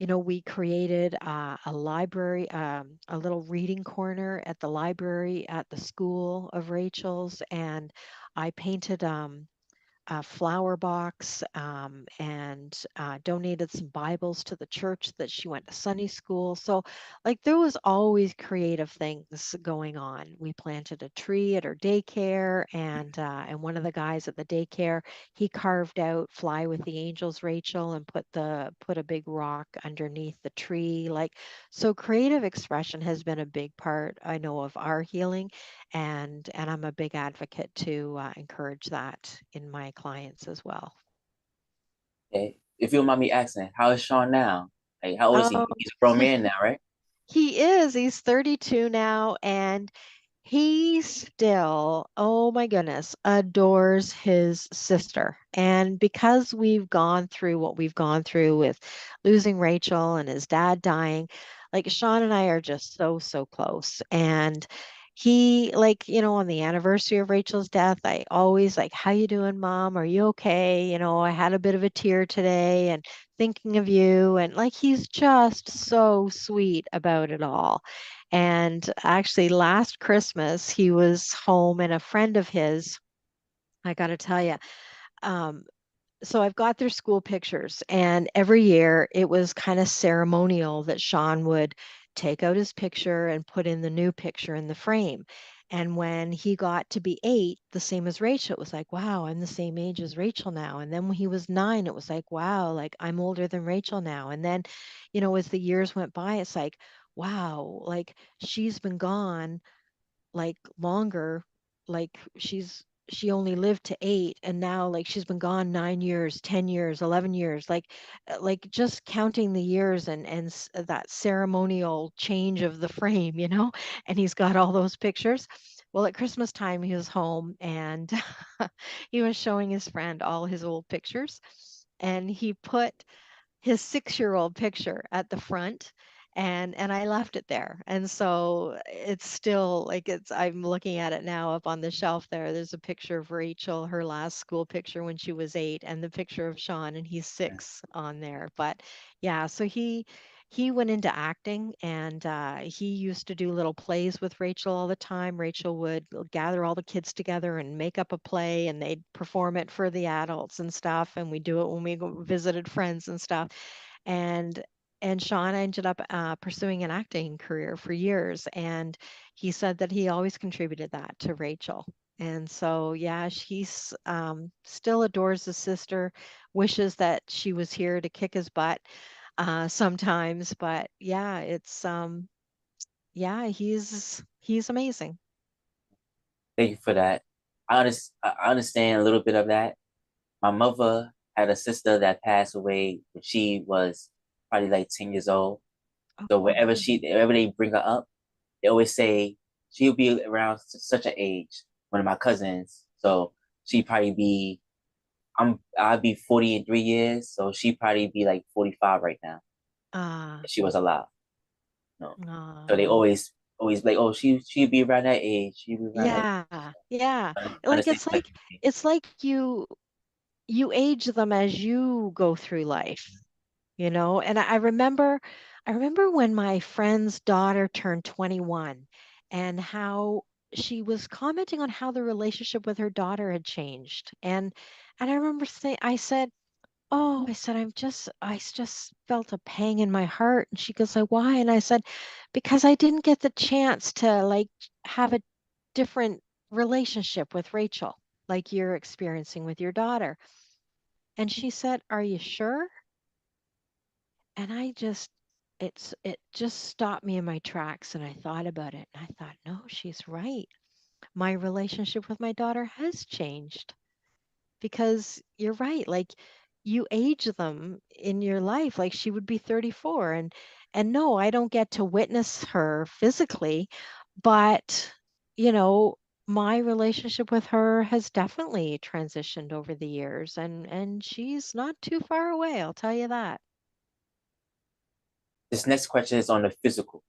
we created a library, a little reading corner at the library at the school of Rachel's, and I painted a flower box and donated some Bibles to the church that she went to Sunday school. So, like, there was always creative things going on. We planted a tree at her daycare, and one of the guys at the daycare he carved out "Fly with the Angels," Rachel, and put a big rock underneath the tree. Like, so creative expression has been a big part, I know, of our healing, and I'm a big advocate to encourage that in my clients as well. Okay. If you don't mind me asking, how is Sean now? Like, how old is he? Oh, He's a grown man now, right? he is. He's 32 now, and he still, oh my goodness, adores his sister. And because we've gone through what we've gone through with losing Rachel and his dad dying, like Sean and I are just so, so close. And he, like, on the anniversary of Rachel's death, I always like, how you doing, Mom? Are you okay? I had a bit of a tear today and thinking of you. And like, he's just so sweet about it all. And actually, last Christmas, he was home and a friend of his, I got to tell you, um, so I've got their school pictures, and every year it was kind of ceremonial that Sean would take out his picture and put in the new picture in the frame. And when he got to be 8, the same as Rachel, it was like, wow, I'm the same age as Rachel now. And then when he was 9, it was like, wow, like I'm older than Rachel now. And then, as the years went by, it's like, wow, like she's been gone like longer, like she only lived to 8, and now like she's been gone 9 years, 10 years, 11 years, like just counting the years and that ceremonial change of the frame, and he's got all those pictures. Well, at Christmas time he was home, and he was showing his friend all his old pictures, and he put his 6-year-old picture at the front, and I left it there. And so it's still like I'm looking at it now up on the shelf there. There's a picture of Rachel, her last school picture when she was 8, and the picture of Sean and he's 6 on there. But yeah, so he went into acting, and he used to do little plays with Rachel all the time. Rachel would gather all the kids together and make up a play, and they'd perform it for the adults and stuff. And we do it when we go visited friends and stuff. And Sean ended up pursuing an acting career for years, and he said that he always contributed that to Rachel. And so, yeah, he's still adores his sister, wishes that she was here to kick his butt sometimes. But yeah, it's yeah, he's amazing. Thank you for that. I understand a little bit of that. My mother had a sister that passed away when she was probably like 10 years old. So Oh, wherever they bring her up, they always say she'll be around such an age. One of my cousins, so she probably be I'll be 40 in 3 years, so she probably be like 45 right now uh, if she was alive. No, so they uh, always like, oh, she'd be around that age. She'd be around that. yeah, yeah. Like Understand that. it's like you age them as you go through life, you know? And I remember when my friend's daughter turned 21 and how she was commenting on how the relationship with her daughter had changed. And I remember saying, "Oh," I said, I just felt a pang in my heart." And she goes like, "Why?" And I said, "Because I didn't get the chance to like have a different relationship with Rachel like you're experiencing with your daughter." And she said, "Are you sure?" And it just stopped me in my tracks, and I thought about it, and I thought, "No, she's right. My relationship with my daughter has changed." Because you're right, like you age them in your life. Like she would be 34, and no, I don't get to witness her physically, but you know, my relationship with her has definitely transitioned over the years, and she's not too far away, I'll tell you that. This next question is on the physical.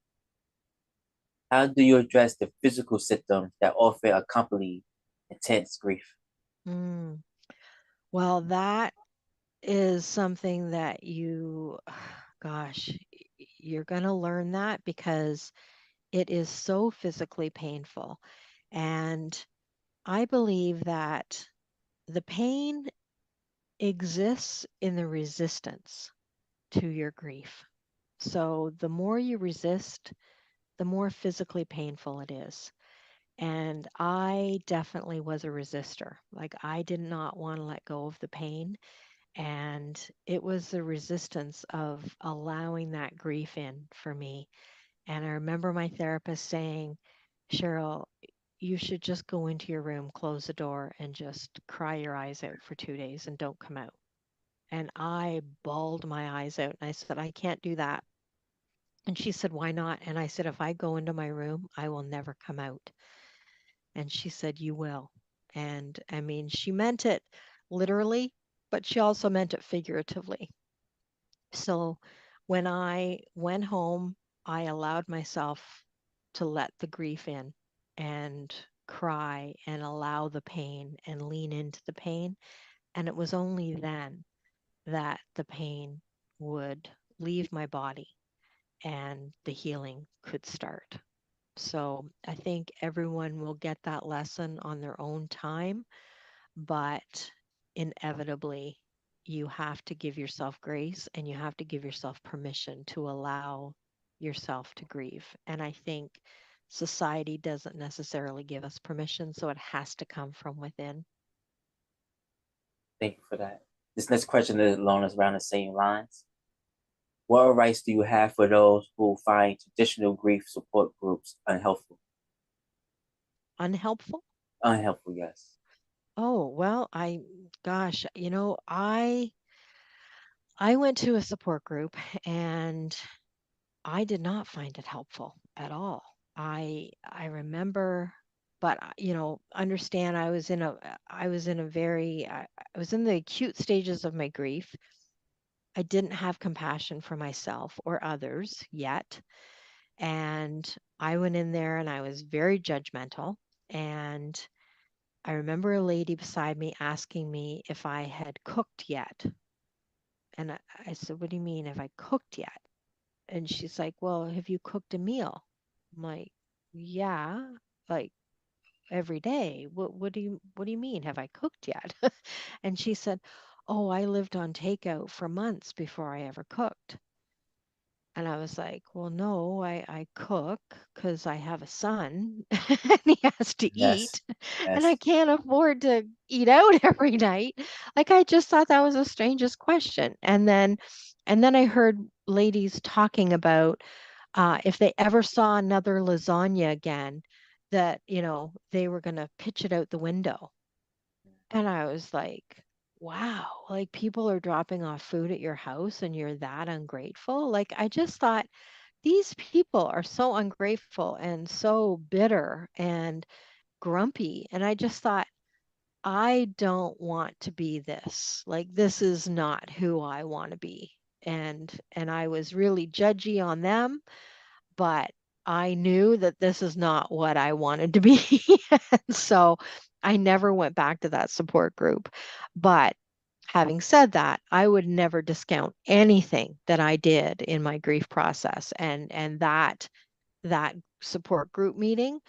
How do you address the physical symptoms that often accompany intense grief? Mm. Well, that is something that gosh, you're going to learn that because it is so physically painful. And I believe that the pain exists in the resistance to your grief. So the more you resist, the more physically painful it is. And I definitely was a resistor. Like I did not want to let go of the pain. And it was the resistance of allowing that grief in for me. And I remember my therapist saying, "Cheryl, you should just go into your room, close the door, and just cry your eyes out for 2 days and don't come out." And I bawled my eyes out and I said, "I can't do that." And she said, "Why not?" And I said, "If I go into my room, I will never come out." And she said, "You will." And I mean, she meant it literally, but she also meant it figuratively. So when I went home, I allowed myself to let the grief in and cry and allow the pain and lean into the pain. And it was only then that the pain would leave my body and the healing could start. So I think everyone will get that lesson on their own time, but inevitably you have to give yourself grace and you have to give yourself permission to allow yourself to grieve. And I think society doesn't necessarily give us permission, so it has to come from within. Thank you for that. This next question is along us around the same lines. What advice do you have for those who find traditional grief support groups unhelpful? Unhelpful? Unhelpful, yes. Oh, well, gosh, I went to a support group and I did not find it helpful at all. I remember, but understand I was in a very I was in the acute stages of my grief. I didn't have compassion for myself or others yet, and I went in there and I was very judgmental. And I remember a lady beside me asking me if I had cooked yet. And I said, "What do you mean, if I cooked yet?" and she's like, well, have you cooked a meal? I'm like, yeah, like every day. What do you mean? Have I cooked yet? And she said, oh, I lived on takeout for months before I ever cooked. And I was like, well, no, I cook because I have a son and he has to Yes. eat, and I Yes. can't afford to eat out every night. Like, I just thought that was the strangest question. And then I heard ladies talking about if they ever saw another lasagna again, that, they were going to pitch it out the window. And I was like, wow, like people are dropping off food at your house and you're that ungrateful. Like, I just thought these people are so ungrateful and so bitter and grumpy. And I just thought, I don't want to be this. Like, this is not who I want to be. And I was really judgy on them, but I knew that this is not what I wanted to be. And so I never went back to that support group. But having said that, I would never discount anything that I did in my grief process. And that support group meeting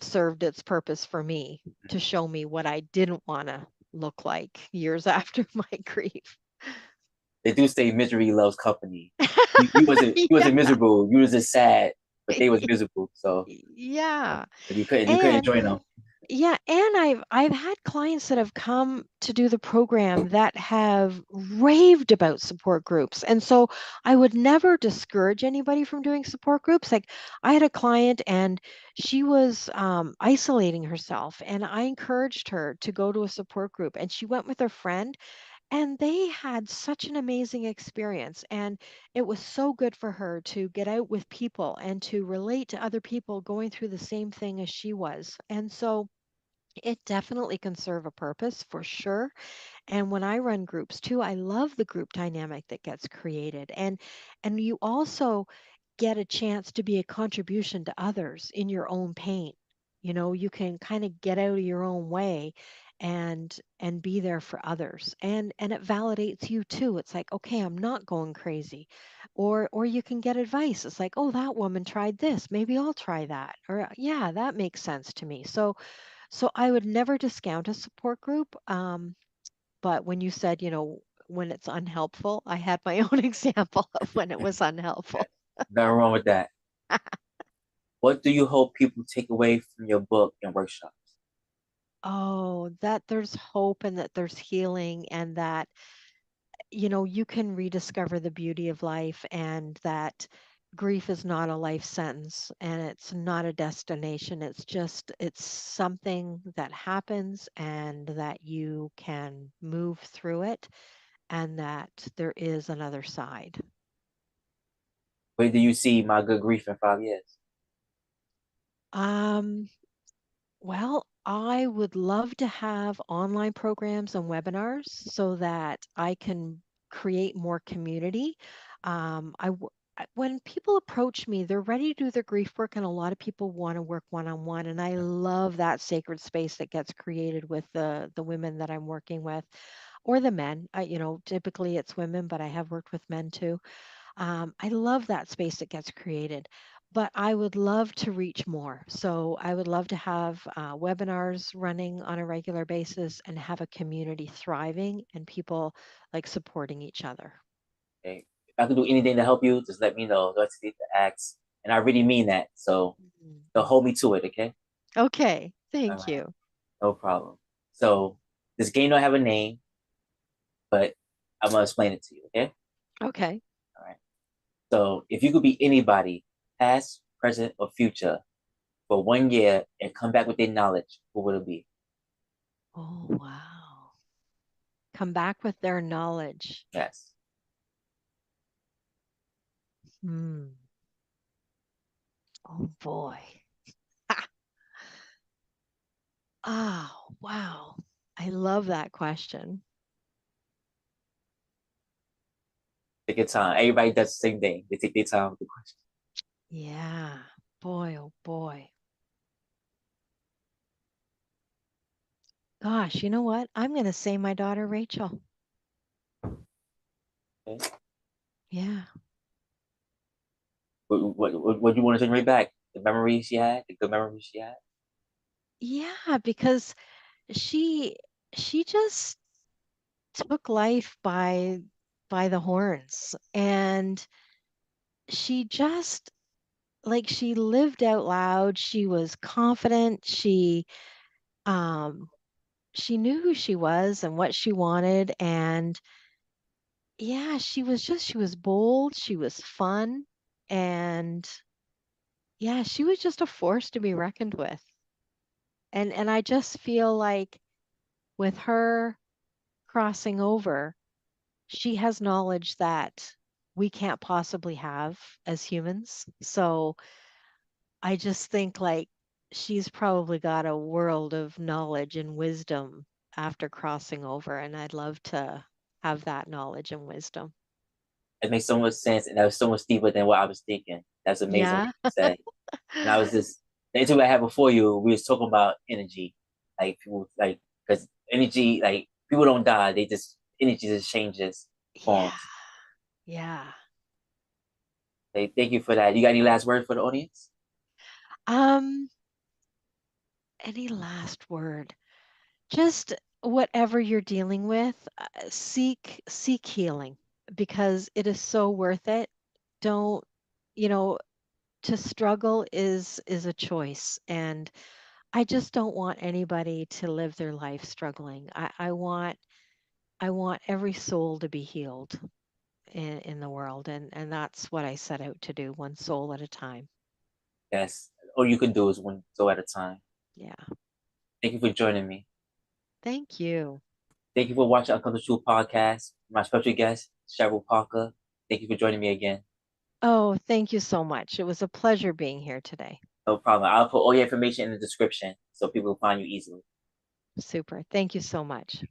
served its purpose for me to show me what I didn't want to look like years after my grief. They do say misery loves company. You wasn't Yeah. miserable. You was just sad, but they was miserable. So Yeah. you couldn't And join them. Yeah, and I've had clients that have come to do the program that have raved about support groups. And so I would never discourage anybody from doing support groups. Like, I had a client and she was isolating herself, and I encouraged her to go to a support group, and she went with her friend, and they had such an amazing experience. And it was so good for her to get out with people and to relate to other people going through the same thing as she was. And so it definitely can serve a purpose for sure. And when I run groups too, I love the group dynamic that gets created. And you also get a chance to be a contribution to others in your own pain. You can kind of get out of your own way and be there for others. And it validates you too. It's like, okay, I'm not going crazy. Or you can get advice. It's like, oh, that woman tried this. Maybe I'll try that. Or yeah, that makes sense to me. So I would never discount a support group. But when you said, when it's unhelpful, I had my own example of when it was unhelpful. Nothing wrong with that. What do you hope people take away from your book and workshops? Oh, that there's hope and that there's healing, and that, you can rediscover the beauty of life, and that grief is not a life sentence and it's not a destination. It's something that happens, and that you can move through it, and that there is another side. Where do you see my good grief in 5 years? Um, well, I would love to have online programs and webinars so that I can create more community. When people approach me, they're ready to do their grief work, and a lot of people want to work one-on-one. And I love that sacred space that gets created with the women that I'm working with, or the men. Typically it's women, but I have worked with men too. I love that space that gets created, but I would love to reach more. So I would love to have webinars running on a regular basis and have a community thriving and people like supporting each other. Okay. If I can do anything to help you, just let me know. Don't hesitate to ask. And I really mean that. So don't Mhm. hold me to it, okay? Okay, All thank right. you. No problem. So this game don't have a name, but I'm gonna explain it to you, okay? Okay. All right. So if you could be anybody, past, present, or future, for 1 year and come back with their knowledge, who would it be? Oh, wow. Come back with their knowledge. Yes. Hmm. Oh, boy. Oh, wow. I love that question. Take your time. Everybody does the same thing. They take their time with the question. Yeah. Boy, oh, boy. Gosh, you know what? I'm going to say my daughter Rachel. Okay? Yeah. What you want to bring right back? The memories she had, the good memories she had. Yeah, because she she just took life by the horns, and she just she lived out loud. She was confident. Um she knew who she was and what she wanted, and yeah, she was bold, she was fun, and yeah, she was just a force to be reckoned with. And I just feel like with her crossing over, she has knowledge that we can't possibly have as humans. So I just think she's probably got a world of knowledge and wisdom after crossing over, and I'd love to have that knowledge and wisdom. It makes so much sense, and that was so much deeper than what I was thinking. That's amazing what Yeah. you said. And I was just the interview I had before you. We was talking about energy, like people like because energy, like people don't die. They just energy just changes Yeah. forms. Yeah. Thank you for that. You got any last words for the audience? Um, any last word? Just whatever you're dealing with, seek healing because it is so worth it. Don't, you know, to struggle is a choice, and I just don't want anybody to live their life struggling. I want every soul to be healed in the world, and that's what I set out to do, one soul at a time. Yes. All you can do is one go at a time. Yeah. Thank you for joining me. Thank you. Thank you for watching Uncomfortable Podcast. My special guest, Cheryl Parker. Thank you for joining me again. Oh, thank you so much. It was a pleasure being here today. No problem. I'll put all your information in the description so people will find you easily. Super. Thank you so much.